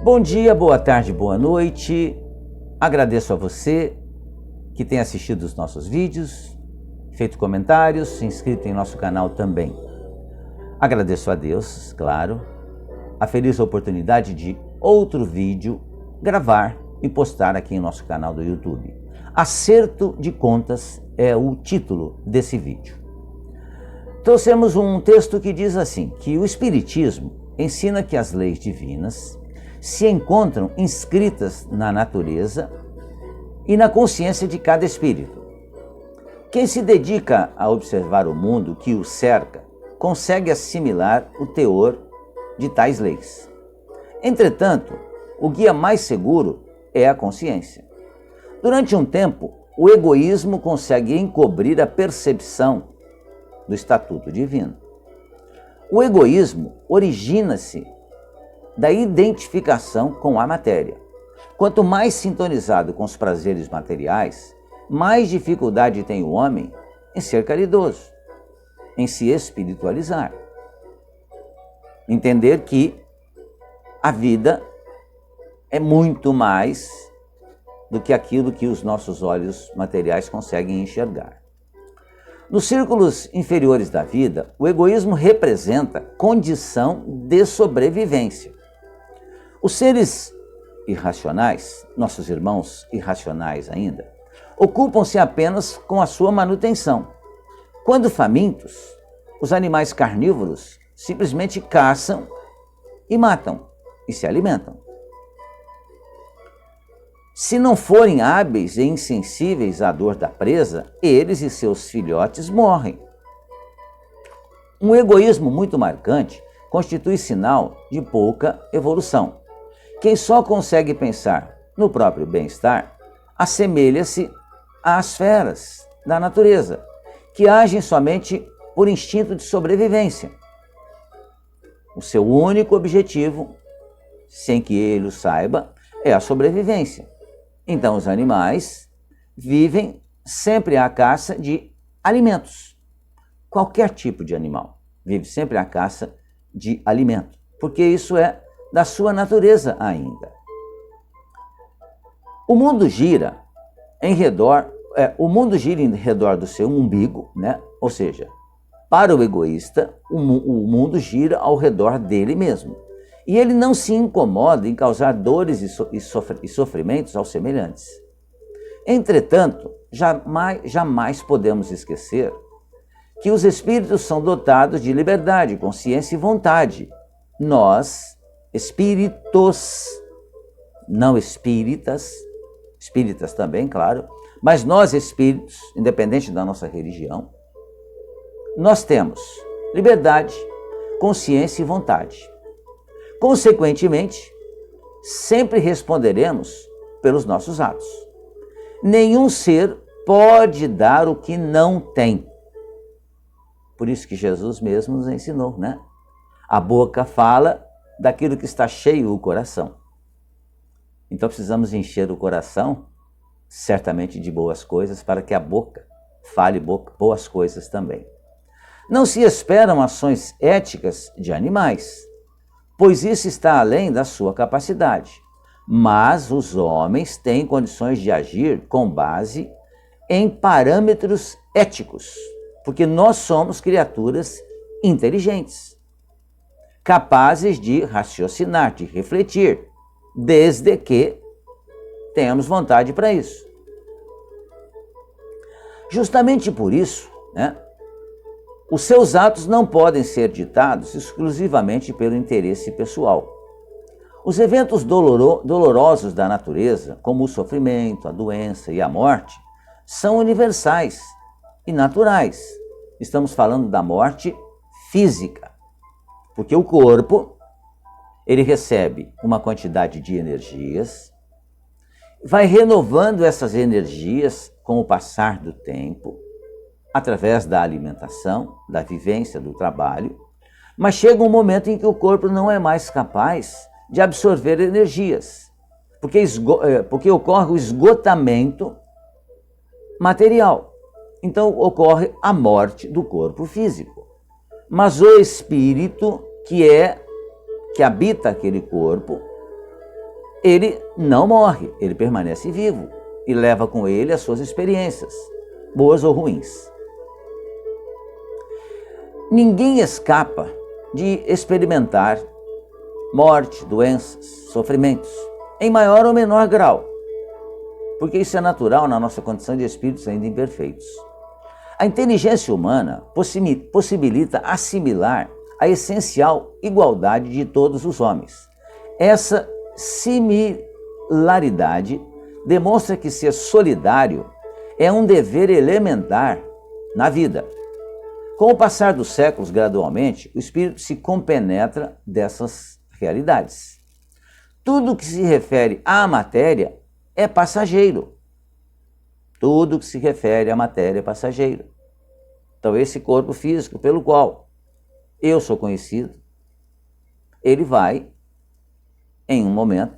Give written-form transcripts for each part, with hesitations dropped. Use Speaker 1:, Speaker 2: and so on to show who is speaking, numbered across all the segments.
Speaker 1: Bom dia, boa tarde, boa noite. Agradeço a você que tem assistido os nossos vídeos, feito comentários, se inscrito em nosso canal também. Agradeço a Deus, claro, a feliz oportunidade de outro vídeo gravar e postar aqui em nosso canal do YouTube. Acerto de contas é o título desse vídeo. Trouxemos um texto que diz assim, que o Espiritismo ensina que as leis divinas se encontram inscritas na natureza e na consciência de cada espírito. Quem se dedica a observar o mundo que o cerca, consegue assimilar o teor de tais leis. Entretanto, o guia mais seguro é a consciência. Durante um tempo, o egoísmo consegue encobrir a percepção do estatuto divino. O egoísmo origina-se da identificação com a matéria. Quanto mais sintonizado com os prazeres materiais, mais dificuldade tem o homem em ser caridoso, em se espiritualizar. Entender que a vida é muito mais do que aquilo que os nossos olhos materiais conseguem enxergar. Nos círculos inferiores da vida, o egoísmo representa condição de sobrevivência. Os seres irracionais, nossos irmãos irracionais ainda, ocupam-se apenas com a sua manutenção. Quando famintos, os animais carnívoros simplesmente caçam e matam e se alimentam. Se não forem hábeis e insensíveis à dor da presa, eles e seus filhotes morrem. Um egoísmo muito marcante constitui sinal de pouca evolução. Quem só consegue pensar no próprio bem-estar assemelha-se às feras da natureza, que agem somente por instinto de sobrevivência. O seu único objetivo, sem que ele o saiba, é a sobrevivência. Então os animais vivem sempre à caça de alimentos. Qualquer tipo de animal vive sempre à caça de alimento, porque isso é da sua natureza ainda. O mundo gira em redor do seu umbigo, né? Ou seja, para o egoísta, o mundo gira ao redor dele mesmo. E ele não se incomoda em causar dores e sofrimentos aos semelhantes. Entretanto, jamais podemos esquecer que os espíritos são dotados de liberdade, consciência e vontade. Nós, espíritos, não espíritas também, claro, mas nós espíritos, independente da nossa religião, nós temos liberdade, consciência e vontade. Consequentemente, sempre responderemos pelos nossos atos. Nenhum ser pode dar o que não tem. Por isso que Jesus mesmo nos ensinou, né? A boca fala daquilo que está cheio o coração. Então precisamos encher o coração, certamente, de boas coisas, para que a boca fale boas coisas também. Não se esperam ações éticas de animais, pois isso está além da sua capacidade. Mas os homens têm condições de agir com base em parâmetros éticos, porque nós somos criaturas inteligentes, capazes de raciocinar, de refletir, desde que tenhamos vontade para isso. Justamente por isso, né, os seus atos não podem ser ditados exclusivamente pelo interesse pessoal. Os eventos dolorosos da natureza, como o sofrimento, a doença e a morte, são universais e naturais. Estamos falando da morte física, porque o corpo, ele recebe uma quantidade de energias, vai renovando essas energias com o passar do tempo, através da alimentação, da vivência, do trabalho, mas chega um momento em que o corpo não é mais capaz de absorver energias, porque ocorre o esgotamento material. Então ocorre a morte do corpo físico. Mas o espírito que habita aquele corpo ele não morre, ele permanece vivo e leva com ele as suas experiências, boas ou ruins. Ninguém escapa de experimentar morte, doenças, sofrimentos, em maior ou menor grau, porque isso é natural na nossa condição de espíritos ainda imperfeitos. A inteligência humana possibilita assimilar a essencial igualdade de todos os homens. Essa similaridade demonstra que ser solidário é um dever elementar na vida. Com o passar dos séculos, gradualmente, o espírito se compenetra dessas realidades. Tudo que se refere à matéria é passageiro. Tudo que se refere à matéria é passageiro. Então, esse corpo físico pelo qual eu sou conhecido, ele vai, em um momento,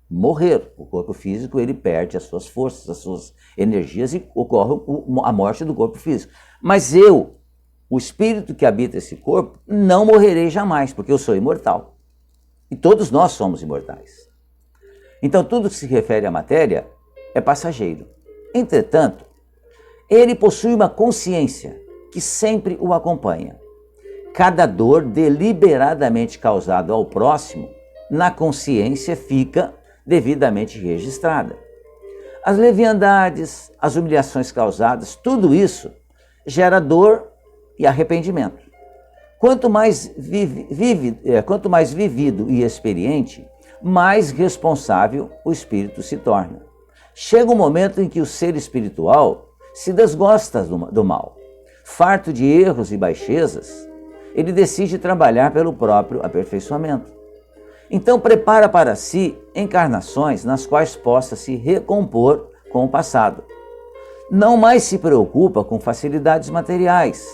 Speaker 1: morrer. O corpo físico, ele perde as suas forças, as suas energias e ocorre a morte do corpo físico. Mas eu, o espírito que habita esse corpo, não morrerei jamais, porque eu sou imortal. E todos nós somos imortais. Então, tudo que se refere à matéria é passageiro. Entretanto, ele possui uma consciência que sempre o acompanha. Cada dor deliberadamente causada ao próximo, na consciência fica devidamente registrada. As leviandades, as humilhações causadas, tudo isso gera dor e arrependimento. Quanto mais vivido e experiente, mais responsável o espírito se torna. Chega um momento em que o ser espiritual se desgosta do mal. Farto de erros e baixezas, ele decide trabalhar pelo próprio aperfeiçoamento. Então prepara para si encarnações nas quais possa se recompor com o passado. Não mais se preocupa com facilidades materiais.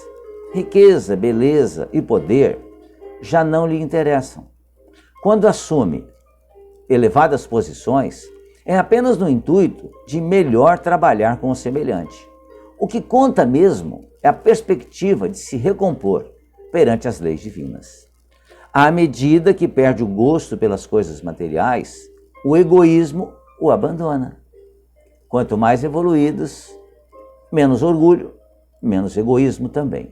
Speaker 1: Riqueza, beleza e poder já não lhe interessam. Quando assume elevadas posições, é apenas no intuito de melhor trabalhar com o semelhante. O que conta mesmo é a perspectiva de se recompor perante as leis divinas. À medida que perde o gosto pelas coisas materiais, o egoísmo o abandona. Quanto mais evoluídos, menos orgulho, menos egoísmo também.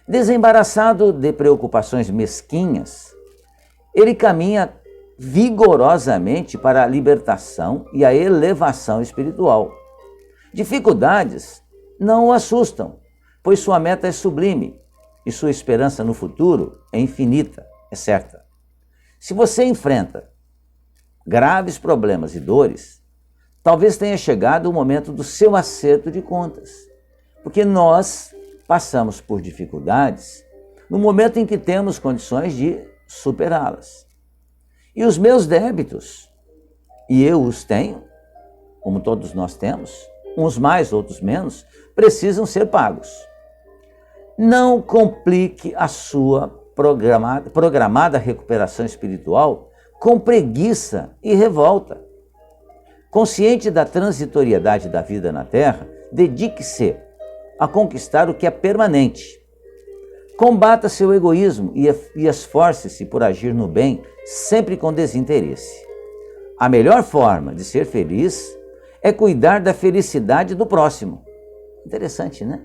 Speaker 1: Desembaraçado de preocupações mesquinhas, ele caminha vigorosamente para a libertação e a elevação espiritual. Dificuldades não o assustam, pois sua meta é sublime e sua esperança no futuro é infinita, é certa. Se você enfrenta graves problemas e dores, talvez tenha chegado o momento do seu acerto de contas, porque nós passamos por dificuldades no momento em que temos condições de superá-las. E os meus débitos, e eu os tenho, como todos nós temos, uns mais, outros menos, precisam ser pagos. Não complique a sua programada recuperação espiritual com preguiça e revolta. Consciente da transitoriedade da vida na Terra, dedique-se a conquistar o que é permanente. Combata seu egoísmo e esforce-se por agir no bem, sempre com desinteresse. A melhor forma de ser feliz é cuidar da felicidade do próximo. Interessante, né?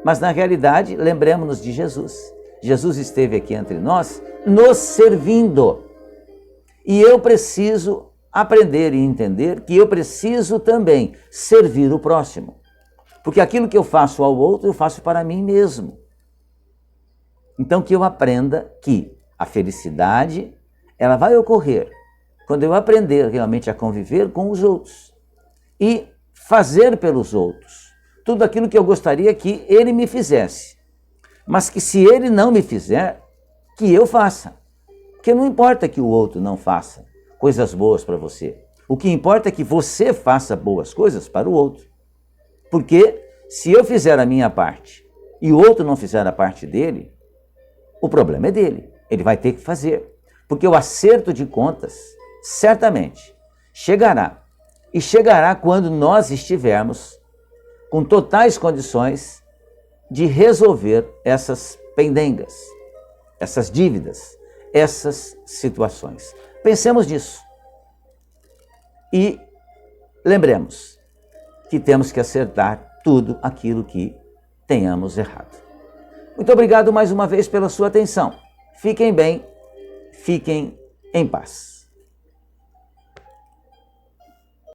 Speaker 1: Mas na realidade, lembremos-nos de Jesus. Jesus esteve aqui entre nós, nos servindo. E eu preciso aprender e entender que eu preciso também servir o próximo. Porque aquilo que eu faço ao outro, eu faço para mim mesmo. Então que eu aprenda que a felicidade, ela vai ocorrer quando eu aprender realmente a conviver com os outros e fazer pelos outros tudo aquilo que eu gostaria que ele me fizesse. Mas que se ele não me fizer, que eu faça. Porque não importa que o outro não faça coisas boas para você. O que importa é que você faça boas coisas para o outro. Porque se eu fizer a minha parte e o outro não fizer a parte dele, o problema é dele. Ele vai ter que fazer. Porque o acerto de contas, certamente, chegará. E chegará quando nós estivermos com totais condições de resolver essas pendengas, essas dívidas, essas situações. Pensemos nisso. E lembremos que temos que acertar tudo aquilo que tenhamos errado. Muito obrigado mais uma vez pela sua atenção. Fiquem bem, fiquem em paz.